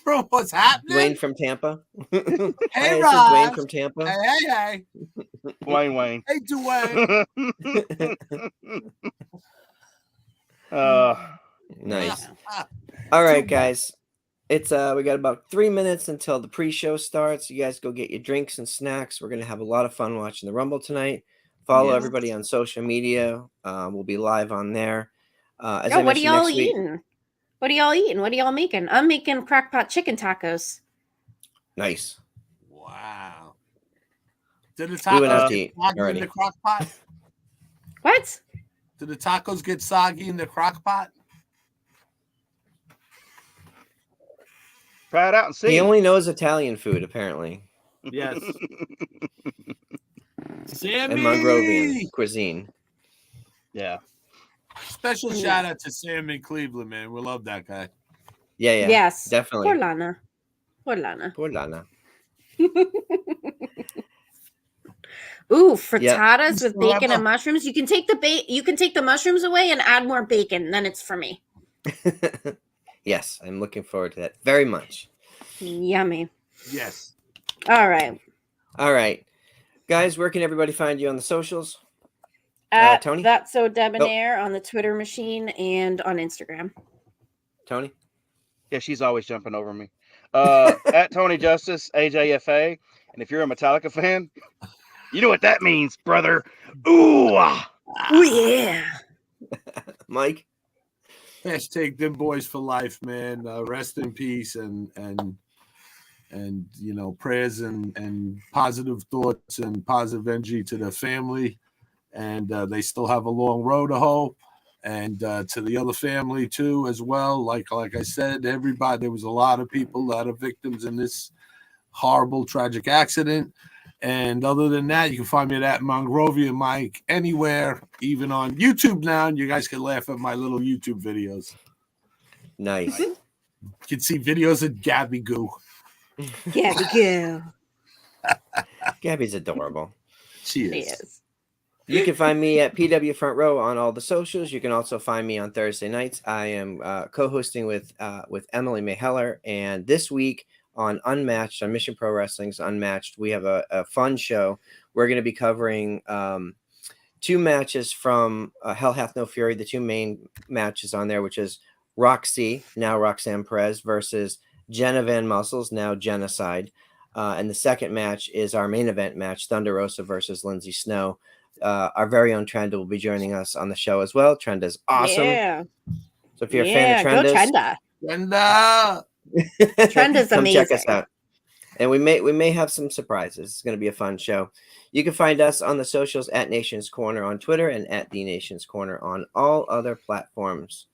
from What's Happening? Dwayne from Tampa. Hey, Hi, this is Rob. Dwayne from Tampa. Hey. Wayne. Hey, Dwayne. Nice. All right, guys. It's we got about 3 minutes until the pre-show starts. You guys go get your drinks and snacks. We're gonna have a lot of fun watching the Rumble tonight. Follow Yes. everybody on social media. We'll be live on there. As Yo, I what are mentioned y'all next week, eating? What are y'all eating? What are y'all making? I'm making crockpot chicken tacos. nice. Wow. Did the We went out tacos to get eat soggy in already. the crock pot? What? Did the tacos get soggy in the crock pot? Try it out and see. He only knows Italian food, apparently. Yes. Sammy! And Mongrovian cuisine. Yeah. Special shout out to Sam in Cleveland, man. We love that guy. Yeah, yeah. Yes. Definitely. Poor Lana. Poor Lana. Poor Lana. Ooh, frittatas with Still bacon have and mushrooms. You can take the mushrooms away and add more bacon. Then it's for me. Yes, I'm looking forward to that very much. Yummy. Yes. All right. All right. Guys, where can everybody find you on the socials? At Tony? That's So Debonair on the Twitter machine and on Instagram. Tony? Yeah, she's always jumping over me. At Tony Justice, AJFA. And if you're a Metallica fan, you know what that means, brother. Ooh. Oh yeah. Mike? Hashtag them boys for life, man. Rest in peace and you know, prayers and positive thoughts and positive energy to the family. And they still have a long road to hoe. And to the other family too, as well. Like I said, everybody, there was a lot of people, a lot of victims in this horrible, tragic accident. And other than that, you can find me at Mongrovian Mike anywhere, even on YouTube now. And you guys can laugh at my little YouTube videos. Nice. You can see videos of Gabby Goo. Gabby Goo. Gabby's adorable. She She is. is. You can find me at PW Front Row on all the socials. You can also find me on Thursday nights. I am co-hosting with Emily May Heller, and this week on Unmatched, on Mission Pro Wrestling's Unmatched, we have a fun show. We're going to be covering two matches from Hell Hath No Fury, the two main matches on there, which is Roxy, now Roxanne Perez, versus Jenna Van Muscles, now Genocide. And the second match is our main event match, Thunder Rosa versus Lindsay Snow. Our very own Trenda will be joining us on the show as well. Trenda's awesome. Yeah. So if you're a fan of Go Trenda's, Trenda. And Trenda's come check us amazing. out. And we may have some surprises. It's going to be a fun show. You can find us on the socials at Nation's Corner on Twitter and at The Nation's Corner on all other platforms.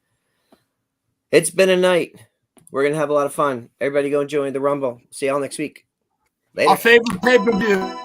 It's been a night. We're going to have a lot of fun. Everybody go join the Rumble. See y'all next week. Later. our favorite pay-per-view.